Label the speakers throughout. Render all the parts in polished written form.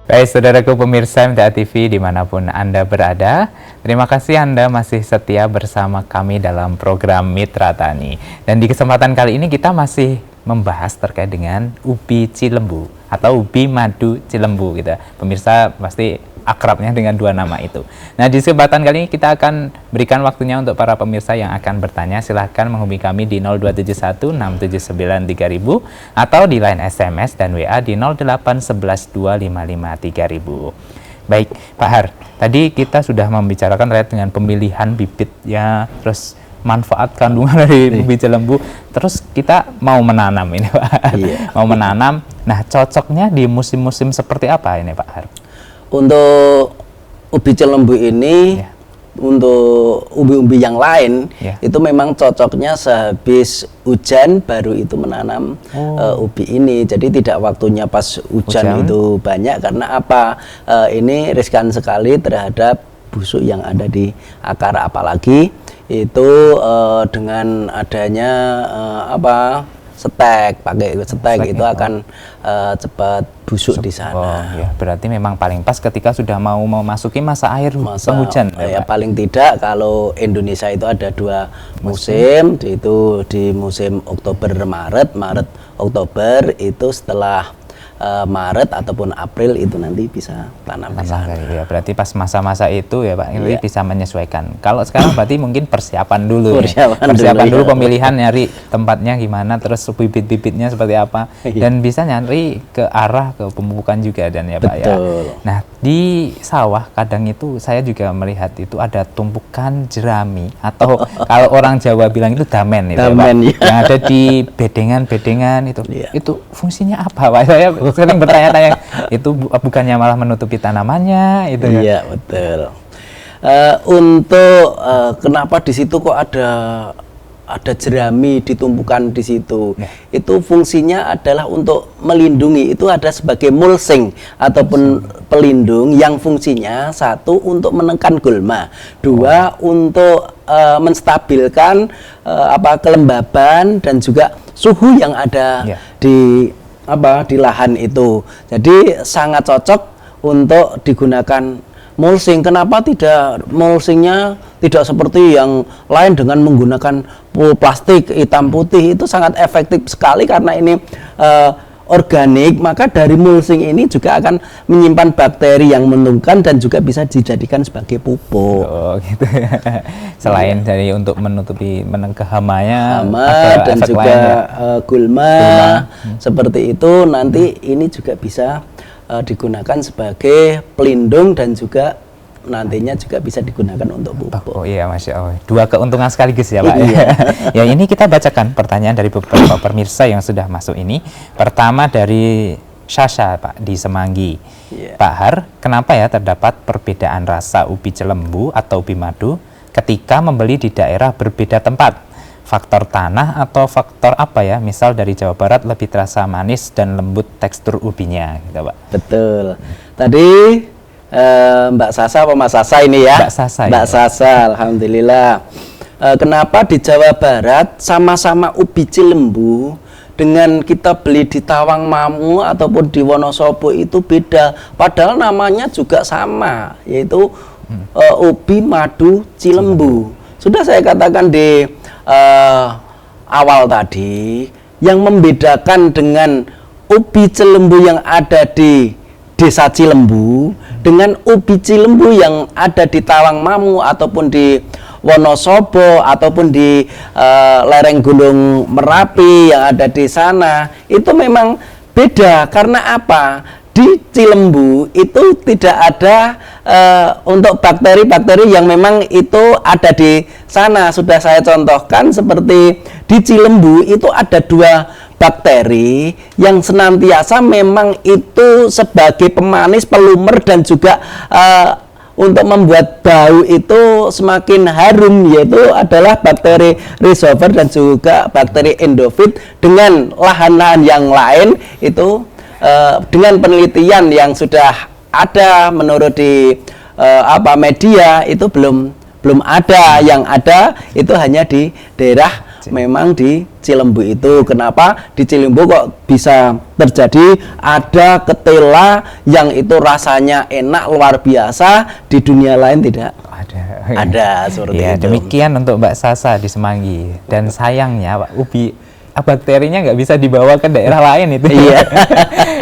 Speaker 1: Baik, saudaraku pemirsa MTA TV dimanapun Anda berada, terima kasih Anda masih setia bersama kami dalam program Mitra Tani. Dan di kesempatan kali ini kita masih membahas terkait dengan ubi cilembu atau ubi madu cilembu gitu. Pemirsa pasti akrabnya dengan dua nama itu. Nah, di kesempatan kali ini kita akan berikan waktunya untuk para pemirsa yang akan bertanya. Silahkan menghubungi kami di 0271 679 3000 atau di line SMS dan WA di 0811 255 3000. Baik, Pak Har, tadi kita sudah membicarakan terkait dengan pemilihan bibitnya, terus manfaat kandungan dari ubi cilembu, terus kita mau menanam ini, Pak. Iya. Mau menanam. Nah, cocoknya di musim-musim seperti apa ini, Pak Har?
Speaker 2: Untuk ubi cilembu ini, untuk ubi-ubi yang lain, itu memang cocoknya sehabis hujan baru itu menanam ubi ini. Jadi tidak waktunya pas hujan itu banyak, karena apa? Ini riskan sekali terhadap busuk yang ada di akar, apalagi itu dengan adanya setek, pakai setek itu akan cepat busuk di sana.
Speaker 1: Oh, ya. Berarti memang paling pas ketika sudah mau memasuki masa air penghujan.
Speaker 2: Ya, paling tidak kalau Indonesia itu ada dua musim, itu di musim Oktober Maret, Oktober itu setelah Maret ataupun April itu nanti bisa tanam di sana.
Speaker 1: Ya, berarti pas masa-masa itu ya Pak, ini bisa menyesuaikan. Kalau sekarang berarti mungkin persiapan dulu. Persiapan dulu pemilihan, nyari tempatnya gimana, terus bibit-bibitnya seperti apa, dan bisa nyari ke arah ke pemupukan juga dan ya Pak.
Speaker 2: Betul.
Speaker 1: Ya. Nah, di sawah kadang itu saya juga melihat itu ada tumpukan jerami atau kalau orang Jawa bilang itu damen itu
Speaker 2: damen,
Speaker 1: ya, Pak. Yang ada di bedengan-bedengan itu. Itu fungsinya apa, Pak? Saya sering bertanya-tanya, itu bukannya malah menutupi tanamannya itu ya?
Speaker 2: Iya, betul. Untuk kenapa di situ kok ada jerami ditumpukan di situ? Itu fungsinya adalah untuk melindungi, itu ada sebagai mulching ataupun pelindung yang fungsinya satu untuk menekan gulma, dua untuk menstabilkan kelembaban dan juga suhu yang ada di lahan itu. Jadi sangat cocok untuk digunakan mulching. Kenapa tidak mulchingnya tidak seperti yang lain dengan menggunakan plastik hitam putih? Itu sangat efektif sekali karena ini organik, maka dari mulching ini juga akan menyimpan bakteri yang menguntungkan dan juga bisa dijadikan sebagai pupuk.
Speaker 1: Oh, gitu ya. Selain dari untuk menutupi hamanya,
Speaker 2: dan juga gulma seperti itu, nanti ini juga bisa digunakan sebagai pelindung dan juga nantinya juga bisa digunakan untuk pupuk.
Speaker 1: Oh iya, Masya Allah. Dua keuntungan sekaligus ya Pak. Ya, ini kita bacakan pertanyaan dari beberapa pemirsa yang sudah masuk ini. Pertama dari Sasha, Pak, di Semanggi. Pak Har, kenapa ya terdapat perbedaan rasa ubi cilembu atau ubi madu ketika membeli di daerah berbeda tempat? Faktor tanah atau faktor apa ya? Misal dari Jawa Barat lebih terasa manis dan lembut tekstur ubinya, gitu Pak.
Speaker 2: Betul. Tadi Mbak Sasa apa Mas Sasa ini ya?
Speaker 1: Mbak Sasa.
Speaker 2: Mbak Sasa, alhamdulillah. Kenapa di Jawa Barat sama-sama ubi cilembu dengan kita beli di Tawangmangu ataupun di Wonosobo itu beda? Padahal namanya juga sama, yaitu ubi madu cilembu. Sudah saya katakan di awal tadi, yang membedakan dengan ubi cilembu yang ada di Desa Cilembu dengan ubi cilembu yang ada di Tawangmangu ataupun di Wonosobo ataupun di lereng Gunung Merapi yang ada di sana, itu memang beda. Karena apa? Di Cilembu itu tidak ada untuk bakteri-bakteri yang memang itu ada di sana. Sudah saya contohkan seperti di Cilembu itu ada dua bakteri yang senantiasa memang itu sebagai pemanis, pelumer, dan juga untuk membuat bau itu semakin harum, yaitu adalah bakteri Rhizophora dan juga bakteri Endofit. Dengan lahan-lahan yang lain itu dengan penelitian yang sudah ada menurut di media itu belum ada. Yang ada itu hanya di daerah memang di Cilembu itu. Kenapa di Cilembu kok bisa terjadi ada ketela yang itu rasanya enak luar biasa, di dunia lain tidak ada seperti
Speaker 1: ya,
Speaker 2: itu.
Speaker 1: demikian untuk Mbak Sasa di Semanggi. Dan sayangnya Pak, ubi bakterinya nggak bisa dibawa ke daerah lain itu.
Speaker 2: Iya.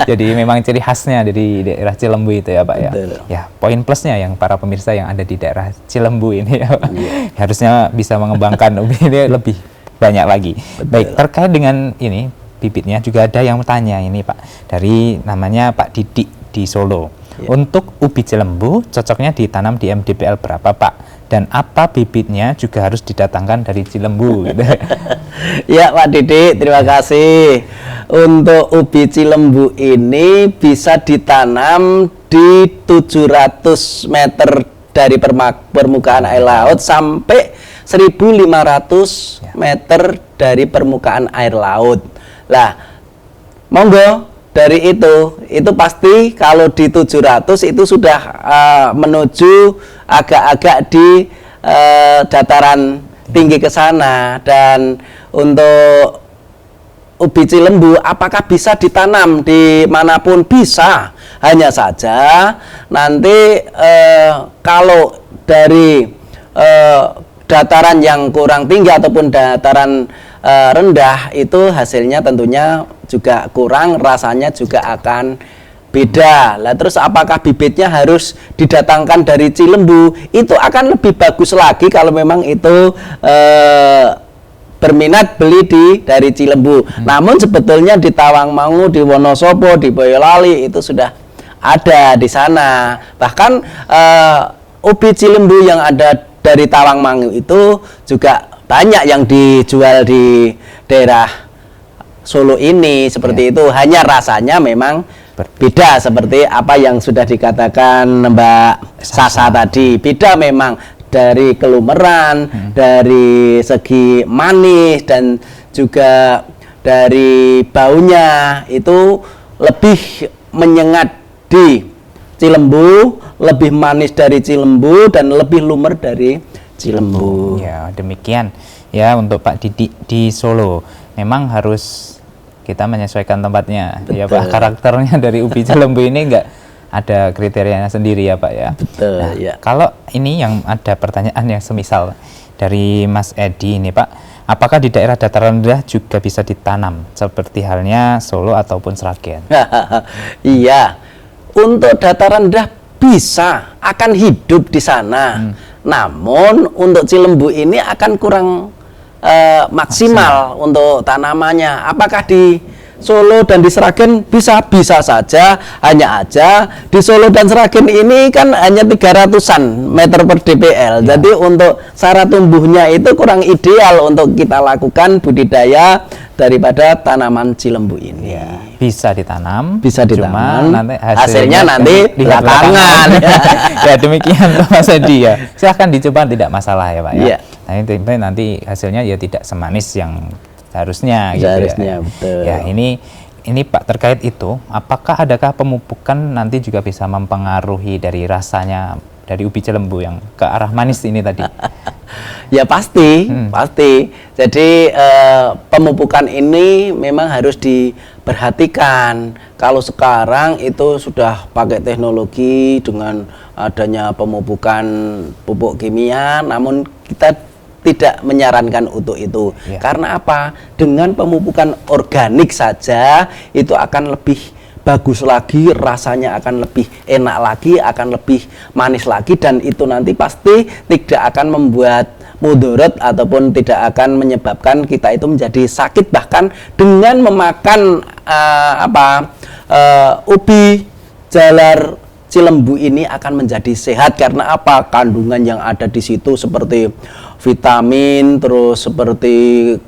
Speaker 1: Jadi memang ciri khasnya dari daerah Cilembu itu ya Pak ya.
Speaker 2: Betul.
Speaker 1: Ya, poin plusnya yang para pemirsa yang ada di daerah Cilembu ini ya Pak.
Speaker 2: Iya.
Speaker 1: Harusnya bisa mengembangkan ubi ini lebih banyak lagi.
Speaker 2: Betul.
Speaker 1: Baik, terkait dengan ini bibitnya juga ada yang bertanya ini Pak. Dari namanya Pak Didik di Solo.
Speaker 2: Ya.
Speaker 1: Untuk ubi Cilembu cocoknya ditanam di MDPL berapa Pak? Dan apa bibitnya juga harus didatangkan dari Cilembu gitu.
Speaker 2: Ya Pak Didik, terima kasih. Untuk ubi Cilembu ini bisa ditanam di 700 meter dari permukaan air laut sampai 1.500 meter dari permukaan air laut. Lah, monggo dari itu pasti kalau di 700 itu sudah menuju agak-agak di dataran tinggi ke sana. Dan untuk ubi Cilembu apakah bisa ditanam di manapun? Bisa, hanya saja nanti kalau dari dataran yang kurang tinggi ataupun dataran rendah itu hasilnya tentunya juga kurang, rasanya juga akan beda. Lah terus apakah bibitnya harus didatangkan dari Cilembu? Itu akan lebih bagus lagi kalau memang itu berminat beli dari Cilembu. Namun sebetulnya di Tawangmangu, di Wonosobo, di Boyolali itu sudah ada di sana. Bahkan ubi Cilembu yang ada dari Tawangmangu itu juga banyak yang dijual di daerah Solo ini seperti itu. Hanya rasanya memang beda seperti apa yang sudah dikatakan Mbak Sasa tadi. Beda memang dari kelumeran, dari segi manis, dan juga dari baunya itu lebih menyengat di Cilembu, lebih manis dari Cilembu, dan lebih lumer dari Cilembu.
Speaker 1: Ya, demikian ya untuk Pak Didik di Solo. Memang harus kita menyesuaikan tempatnya.
Speaker 2: Betul.
Speaker 1: Ya Pak, karakternya dari ubi Cilembu ini enggak ada kriterianya sendiri ya Pak ya.
Speaker 2: Betul,
Speaker 1: nah,
Speaker 2: ya.
Speaker 1: Kalau ini yang ada pertanyaan yang semisal dari Mas Edi ini Pak, apakah di daerah dataran rendah juga bisa ditanam seperti halnya Solo ataupun Sragen?
Speaker 2: Iya, untuk dataran rendah bisa, akan hidup di sana. Namun untuk Cilembu ini akan kurang maksimal untuk tanamannya. Apakah di Solo dan di Sragen bisa saja, hanya aja di Solo dan Sragen ini kan hanya 300-an meter per DPL. Ya. Jadi untuk syarat tumbuhnya itu kurang ideal untuk kita lakukan budidaya daripada tanaman Cilembu ini.
Speaker 1: Ya, bisa ditanam,
Speaker 2: cuma
Speaker 1: nanti
Speaker 2: hasilnya nanti belakangan.
Speaker 1: Ya demikian Mas Edi ya. Silahkan dicoba, tidak masalah ya Pak ya.
Speaker 2: Ya.
Speaker 1: Nanti hasilnya ya tidak semanis yang seharusnya gitu
Speaker 2: ya.
Speaker 1: Betul. Ya, ini Pak terkait itu, apakah adakah pemupukan nanti juga bisa mempengaruhi dari rasanya dari ubi Cilembu yang ke arah manis ini tadi?
Speaker 2: Ya pasti. Jadi pemupukan ini memang harus diperhatikan. Kalau sekarang itu sudah pakai teknologi dengan adanya pemupukan pupuk kimia, namun kita tidak menyarankan untuk itu. Ya. Karena apa? Dengan pemupukan organik saja itu akan lebih bagus lagi, rasanya akan lebih enak lagi, akan lebih manis lagi, dan itu nanti pasti tidak akan membuat mudarat ataupun tidak akan menyebabkan kita itu menjadi sakit. Bahkan dengan memakan ubi jalar Cilembu ini akan menjadi sehat. Karena apa? Kandungan yang ada di situ seperti vitamin, terus seperti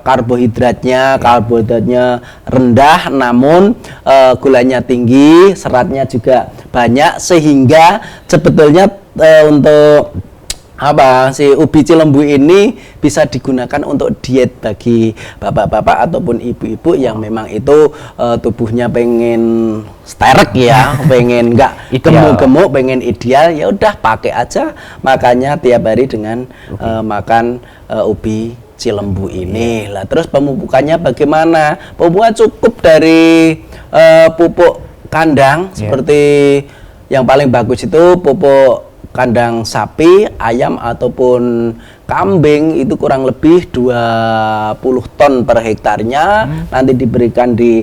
Speaker 2: karbohidratnya rendah, namun gulanya tinggi, seratnya juga banyak, sehingga sebetulnya untuk si ubi cilembu ini bisa digunakan untuk diet bagi bapak-bapak ataupun ibu-ibu yang memang itu tubuhnya pengen sterek ya, pengen nggak gemuk-gemuk, pengen ideal, ya udah pakai aja makanya tiap hari dengan makan ubi cilembu ini. Lah terus pemupukannya bagaimana? Pemupukan cukup dari pupuk kandang seperti yang paling bagus itu pupuk kandang sapi, ayam ataupun kambing itu kurang lebih 20 ton per hektarnya nanti diberikan di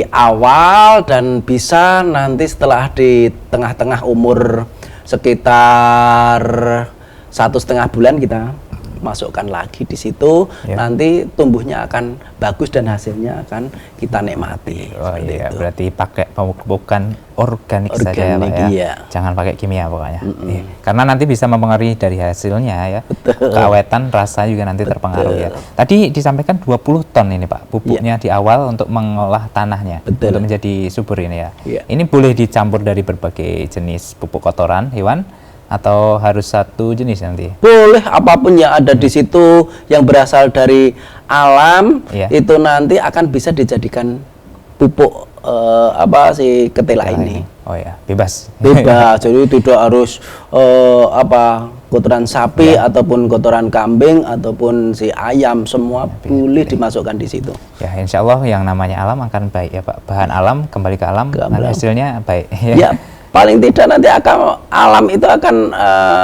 Speaker 2: awal dan bisa nanti setelah di tengah-tengah umur sekitar 1,5 bulan kita masukkan lagi di situ, nanti tumbuhnya akan bagus dan hasilnya akan kita nikmati.
Speaker 1: Oh iya, berarti pakai pemupukan organik saja ya Pak ya.
Speaker 2: Iya.
Speaker 1: Jangan pakai kimia pokoknya. Iya. Karena nanti bisa mempengaruhi dari hasilnya ya. Keawetan rasa juga nanti terpengaruh ya. Tadi disampaikan 20 ton ini Pak pupuknya di awal untuk mengolah tanahnya untuk menjadi subur ini ya. Ini boleh dicampur dari berbagai jenis pupuk kotoran hewan atau harus satu jenis nanti? Boleh,
Speaker 2: apapun yang ada di situ yang berasal dari alam itu nanti akan bisa dijadikan pupuk ketela ini.
Speaker 1: Oh ya, bebas.
Speaker 2: Jadi tidak harus kotoran sapi ataupun kotoran kambing ataupun si ayam, semua boleh dimasukkan di situ.
Speaker 1: Ya, insya Allah yang namanya alam akan baik ya Pak. Bahan alam kembali ke alam, hasilnya baik.
Speaker 2: Ya. Paling tidak nanti alam itu akan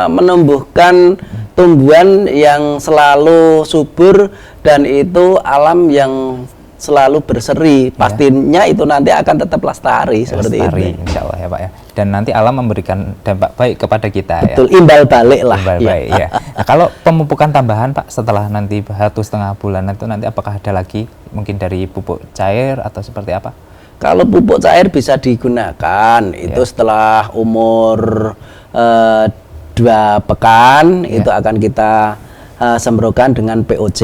Speaker 2: menumbuhkan tumbuhan yang selalu subur dan itu alam yang selalu berseri. Pastinya itu nanti akan tetap lestari seperti itu.
Speaker 1: Insya Allah ya Pak ya. Dan nanti alam memberikan dampak baik kepada kita.
Speaker 2: Betul, imbal balik lah.
Speaker 1: Imbal baik ya. Nah, kalau pemupukan tambahan Pak setelah nanti 1,5 bulan itu nanti apakah ada lagi mungkin dari pupuk cair atau seperti apa?
Speaker 2: Kalau pupuk cair bisa digunakan itu setelah umur 2 pekan itu akan kita semprokan dengan POC,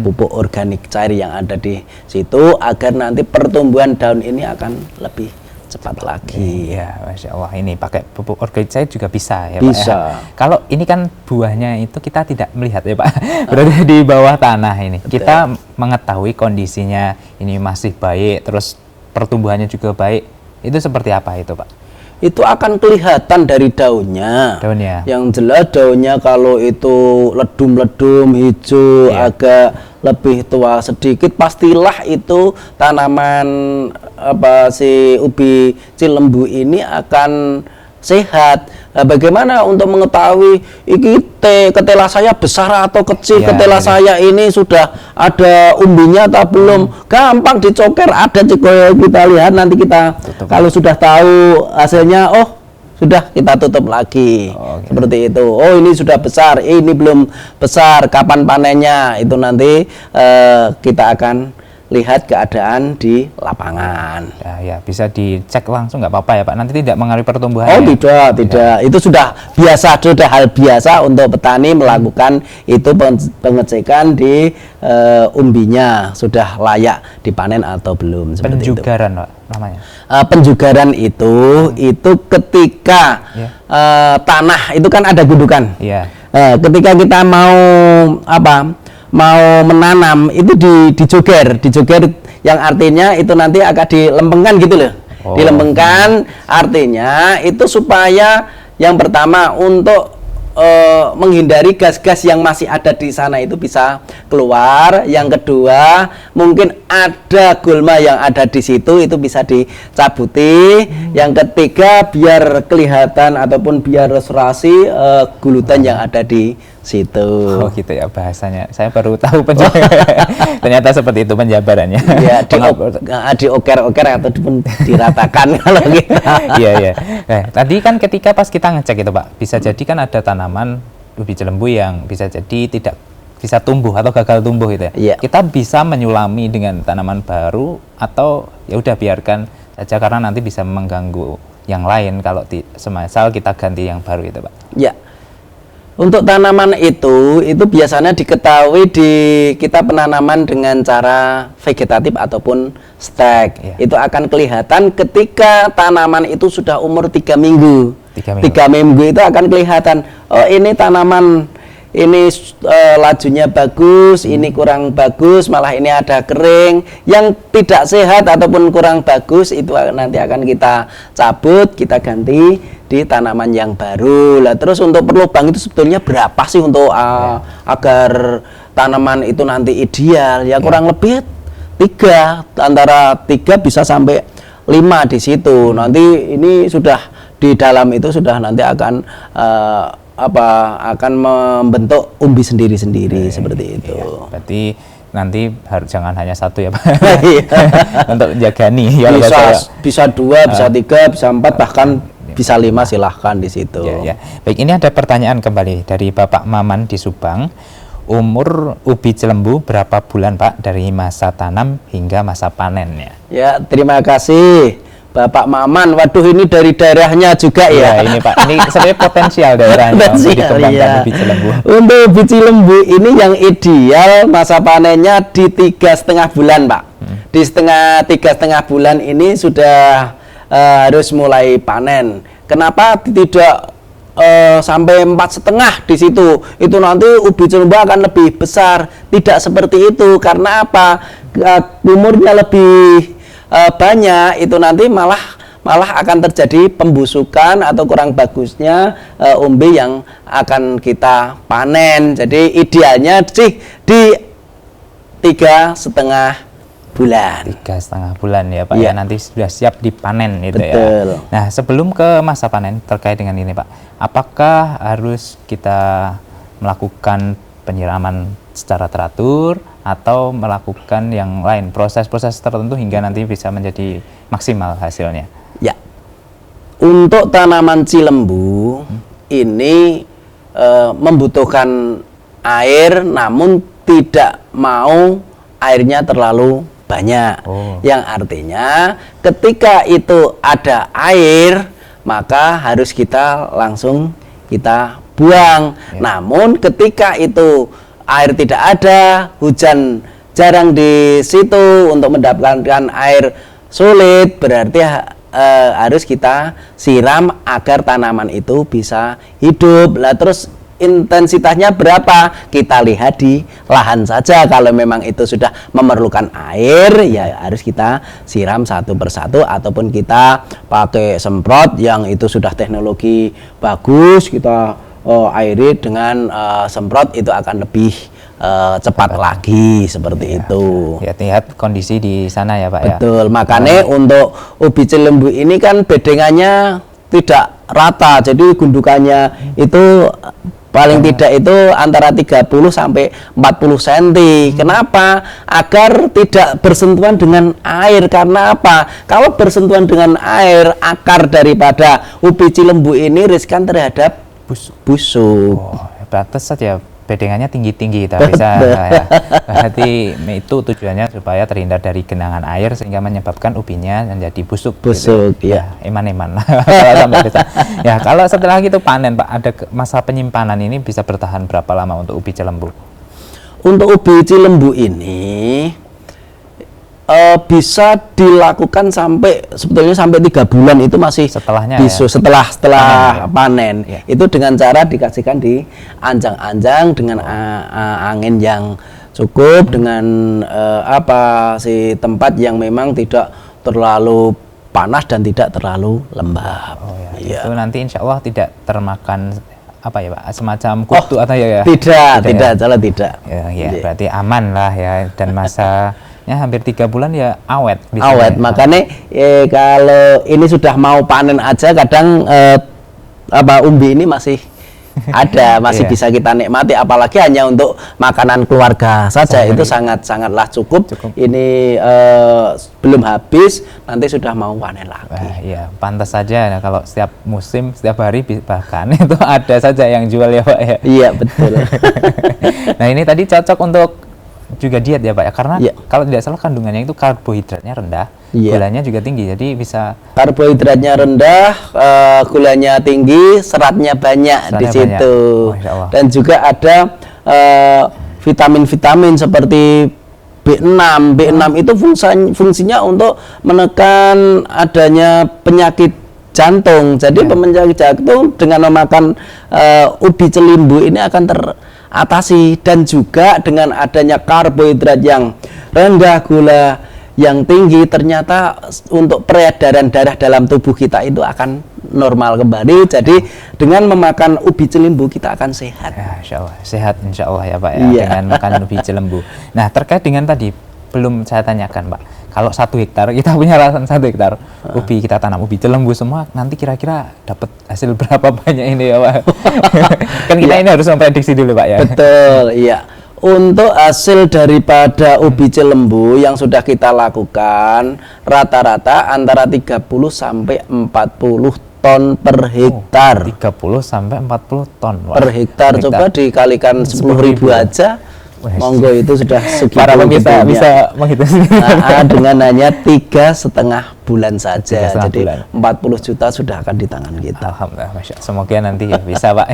Speaker 2: pupuk organik cair yang ada di situ agar nanti pertumbuhan daun ini akan lebih cepat lagi.
Speaker 1: Ya, Masya Allah, ini pakai pupuk organik cair juga bisa ya
Speaker 2: bisa.
Speaker 1: Pak ya? Kalau ini kan buahnya itu kita tidak melihat ya Pak, berada di bawah tanah ini. Betul. Kita mengetahui kondisinya ini masih baik, terus pertumbuhannya juga baik, itu seperti apa itu Pak?
Speaker 2: Itu akan kelihatan dari daunnya. Yang jelas daunnya kalau itu ledum-ledum, hijau, agak lebih tua sedikit, pastilah itu tanaman si ubi cilembu ini akan sehat. Nah, bagaimana untuk mengetahui ketela saya besar atau kecil, ketela saya ini sudah ada umbinya atau belum? Gampang dicoker, ada kita lihat nanti kita kalau sudah tahu hasilnya, sudah kita tutup lagi. Seperti itu. Oh, ini sudah besar, ini belum besar, kapan panennya? Itu nanti kita akan lihat keadaan di lapangan.
Speaker 1: Ya, bisa dicek langsung nggak apa-apa ya Pak. Nanti tidak mengaruhi pertumbuhan.
Speaker 2: Oh, tidak. Itu sudah biasa, sudah hal biasa untuk petani melakukan itu pengecekan di umbinya sudah layak dipanen atau belum.
Speaker 1: Penjugaran Pak namanya.
Speaker 2: Penjugaran itu ketika tanah itu kan ada gundukan. Ketika kita mau menanam itu dijoger yang artinya itu nanti akan dilempengkan gitu loh. Dilempengkan artinya itu supaya yang pertama untuk menghindari gas-gas yang masih ada di sana itu bisa keluar. Yang kedua, mungkin ada gulma yang ada di situ itu bisa dicabuti. Yang ketiga, biar kelihatan ataupun biar restorasi gulutan yang ada di situ.
Speaker 1: Oh gitu ya bahasanya. Saya baru tahu ternyata seperti itu penjabarannya.
Speaker 2: Iya, dioker-oker atau diratakan kalau gitu.
Speaker 1: Iya. Tadi kan ketika pas kita ngecek itu Pak, bisa jadi kan ada tanaman ubi cilembu yang bisa jadi tidak bisa tumbuh atau gagal tumbuh gitu ya. Kita bisa menyulami dengan tanaman baru atau ya udah biarkan saja karena nanti bisa mengganggu yang lain kalau semisal kita ganti yang baru itu Pak.
Speaker 2: Ya. Untuk tanaman itu biasanya diketahui di kita penanaman dengan cara vegetatif ataupun stek. Itu akan kelihatan ketika tanaman itu sudah umur 3 minggu. 3 minggu itu akan kelihatan, oh ini tanaman ini lajunya bagus, ini kurang bagus, malah ini ada kering. Yang tidak sehat ataupun kurang bagus itu nanti akan kita cabut, kita ganti di tanaman yang baru. Lah terus untuk perlubang itu sebetulnya berapa sih untuk agar tanaman itu nanti ideal? Ya kurang lebih 3, antara 3 bisa sampai 5 di situ. Nanti ini sudah di dalam itu sudah nanti akan akan membentuk umbi sendiri-sendiri seperti itu.
Speaker 1: Iya. Berarti nanti jangan hanya 1 ya Pak. Untuk jagani ya.
Speaker 2: Bisa 2, bisa 3, bisa 4, bahkan bisa 5, silahkan di situ.
Speaker 1: Ya. Baik, ini ada pertanyaan kembali dari Bapak Maman di Subang. Umur ubi cilembu berapa bulan Pak dari masa tanam hingga masa panennya?
Speaker 2: Ya, terima kasih Bapak Maman. Waduh, ini dari daerahnya juga ya.
Speaker 1: Ini Pak, ini sebenarnya potensial daerahnya untuk dikembangkan ubi cilembu.
Speaker 2: Untuk ubi cilembu ini yang ideal masa panennya di 3,5 bulan Pak. Di 3,5 bulan ini sudah harus mulai panen. Kenapa tidak sampai 4,5 di situ? Itu nanti ubi cilembu akan lebih besar. Tidak seperti itu. Karena apa? Umurnya lebih banyak, itu nanti malah akan terjadi pembusukan atau kurang bagusnya umbi yang akan kita panen. Jadi idealnya sih di 3,5 bulan.
Speaker 1: 3,5 bulan ya Pak,
Speaker 2: ya,
Speaker 1: nanti sudah siap dipanen itu.
Speaker 2: Betul.
Speaker 1: Ya. Nah, sebelum ke masa panen terkait dengan ini Pak, apakah harus kita melakukan penyiraman secara teratur atau melakukan yang lain, proses-proses tertentu hingga nanti bisa menjadi maksimal hasilnya?
Speaker 2: Ya, untuk tanaman cilembu ini membutuhkan air, namun tidak mau airnya terlalu banyak. Yang artinya ketika itu ada air, maka harus kita langsung kita buang. Namun ketika itu air tidak ada, hujan jarang di situ, untuk mendapatkan air sulit, berarti harus kita siram agar tanaman itu bisa hidup. Lah terus intensitasnya berapa? Kita lihat di lahan saja. Kalau memang itu sudah memerlukan air, ya harus kita siram satu persatu, ataupun kita pakai semprot yang itu sudah teknologi bagus, kita airi dengan semprot, itu akan lebih cepat lagi seperti itu.
Speaker 1: Lihat kondisi di sana ya Pak.
Speaker 2: Betul, makanya untuk ubi cilembu ini kan bedengannya tidak rata, jadi gundukannya itu paling tidak itu antara 30 sampai 40 cm. Kenapa? Agar tidak bersentuhan dengan air. Karena apa? Kalau bersentuhan dengan air, akar daripada ubi cilembu ini riskan terhadap busuk.
Speaker 1: Batas saja bedengannya tinggi-tinggi kita bisa ya. Berarti itu tujuannya supaya terhindar dari genangan air sehingga menyebabkan ubinya menjadi busuk.
Speaker 2: Gitu. Ya.
Speaker 1: Eman-eman. Ya, kalau setelah itu panen Pak, ada masa penyimpanan ini bisa bertahan berapa lama untuk ubi cilembu?
Speaker 2: Untuk ubi cilembu ini bisa dilakukan sebetulnya sampai 3 bulan itu masih
Speaker 1: setelahnya
Speaker 2: bisa,
Speaker 1: ya?
Speaker 2: setelah panen. Ya. Itu dengan cara dikasihkan di anjang-anjang dengan angin yang cukup, dengan tempat yang memang tidak terlalu panas dan tidak terlalu lembab.
Speaker 1: Itu nanti insya Allah tidak termakan apa ya Pak, semacam kutu atau ya?
Speaker 2: Tidak.
Speaker 1: Ya, berarti aman lah ya, dan masanya hampir 3 bulan ya awet.
Speaker 2: Makanya kalau ini sudah mau panen aja, kadang umbi ini masih ada, masih bisa kita nikmati, apalagi hanya untuk makanan keluarga saja. Itu sangatlah cukup. Ini belum habis, nanti sudah mau panen lagi.
Speaker 1: Iya, pantas saja ya, kalau setiap musim, setiap hari bahkan itu ada saja yang jual ya Pak ya.
Speaker 2: Iya, betul.
Speaker 1: Nah, ini tadi cocok untuk juga diet ya Pak ya, karena kalau tidak salah kandungannya itu karbohidratnya rendah, gulanya juga tinggi, jadi bisa
Speaker 2: karbohidratnya rendah, gulanya tinggi, seratnya banyak di situ. Dan juga ada vitamin-vitamin seperti B6. B6 itu fungsinya untuk menekan adanya penyakit jantung. Jadi penyakit jantung dengan memakan ubi celimbu ini akan teratasi, dan juga dengan adanya karbohidrat yang rendah, gula yang tinggi, ternyata untuk peredaran darah dalam tubuh kita itu akan normal kembali. Jadi dengan memakan ubi celimbu kita akan sehat.
Speaker 1: Ya, insya Allah. Sehat insya Allah ya Pak ya,
Speaker 2: Iya.
Speaker 1: dengan makan ubi celembu. Nah, terkait dengan tadi, belum saya tanyakan Pak, kalau 1 hektar, kita punya lahan 1 hektar ubi, kita tanam ubi celembu semua, nanti kira-kira dapat hasil berapa banyak ini ya Pak? Kan kita ini harus memprediksi dulu Pak ya.
Speaker 2: Betul, iya. Untuk hasil daripada ubi celembu yang sudah kita lakukan, rata-rata antara 30 sampai 40 ton per hektar.
Speaker 1: 30 sampai 40 ton Pak.
Speaker 2: Per hektar, coba dikalikan 10.000 aja.
Speaker 1: Wah,
Speaker 2: Monggo itu sudah segitu.
Speaker 1: para pemirsa
Speaker 2: gedenya.
Speaker 1: bisa menghitung sendiri.
Speaker 2: Dengan hanya 3,5 bulan saja.
Speaker 1: 3,5
Speaker 2: Jadi
Speaker 1: bulan.
Speaker 2: 40 juta sudah akan di tangan kita.
Speaker 1: Alhamdulillah, Masya Allah. Semoga nanti ya bisa Pak.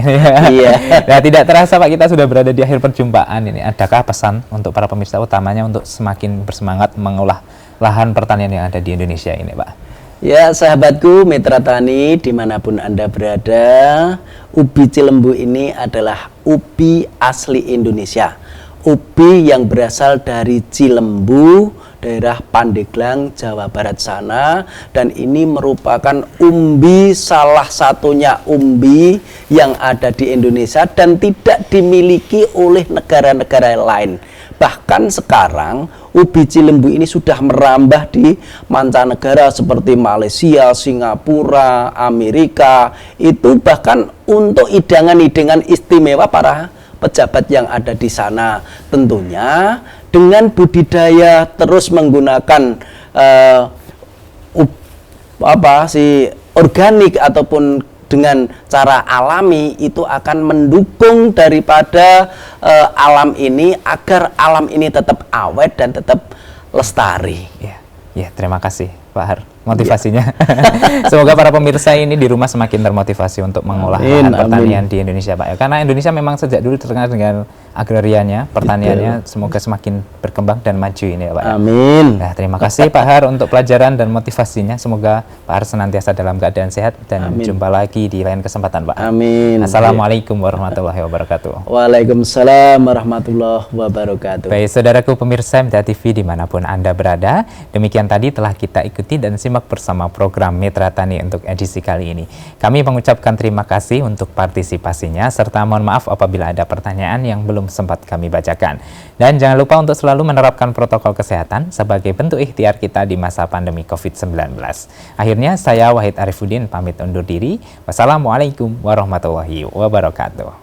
Speaker 2: Iya.
Speaker 1: Nah, tidak terasa Pak, kita sudah berada di akhir perjumpaan ini. Adakah pesan untuk para pemirsa, utamanya untuk semakin bersemangat mengolah lahan pertanian yang ada di Indonesia ini Pak?
Speaker 2: Ya, sahabatku mitra tani dimanapun Anda berada, ubi celembu ini adalah ubi asli Indonesia. Ubi yang berasal dari Cilembu, daerah Pandeglang, Jawa Barat sana, dan ini merupakan umbi, salah satunya umbi yang ada di Indonesia dan tidak dimiliki oleh negara-negara lain. Bahkan sekarang ubi Cilembu ini sudah merambah di mancanegara seperti Malaysia, Singapura, Amerika. Itu bahkan untuk hidangan-hidangan istimewa para pejabat yang ada di sana. Tentunya dengan budidaya terus menggunakan organik ataupun dengan cara alami, itu akan mendukung daripada alam ini agar alam ini tetap awet dan tetap lestari.
Speaker 1: Ya, terima kasih Pak Har, motivasinya. Semoga para pemirsa ini di rumah semakin termotivasi untuk mengolah lahan pertanian di Indonesia Pak ya. Karena Indonesia memang sejak dulu terkenal dengan agrarianya, pertaniannya. Semoga semakin berkembang dan maju ini ya Pak.
Speaker 2: Amin.
Speaker 1: Nah, terima kasih Pak Har untuk pelajaran dan motivasinya. Semoga Pak Har senantiasa dalam keadaan sehat dan jumpa lagi di lain kesempatan Pak.
Speaker 2: Amin.
Speaker 1: Assalamualaikum warahmatullahi wabarakatuh.
Speaker 2: Waalaikumsalam warahmatullahi wabarakatuh.
Speaker 1: Baik, saudaraku pemirsa MTA TV dimanapun Anda berada, demikian tadi telah kita ikuti dan simak bersama program Mitra Tani untuk edisi kali ini. Kami mengucapkan terima kasih untuk partisipasinya, serta mohon maaf apabila ada pertanyaan yang belum sempat kami bacakan. Dan jangan lupa untuk selalu menerapkan protokol kesehatan sebagai bentuk ikhtiar kita di masa pandemi COVID-19. Akhirnya, saya Wahid Arifuddin pamit undur diri. Wassalamualaikum warahmatullahi wabarakatuh.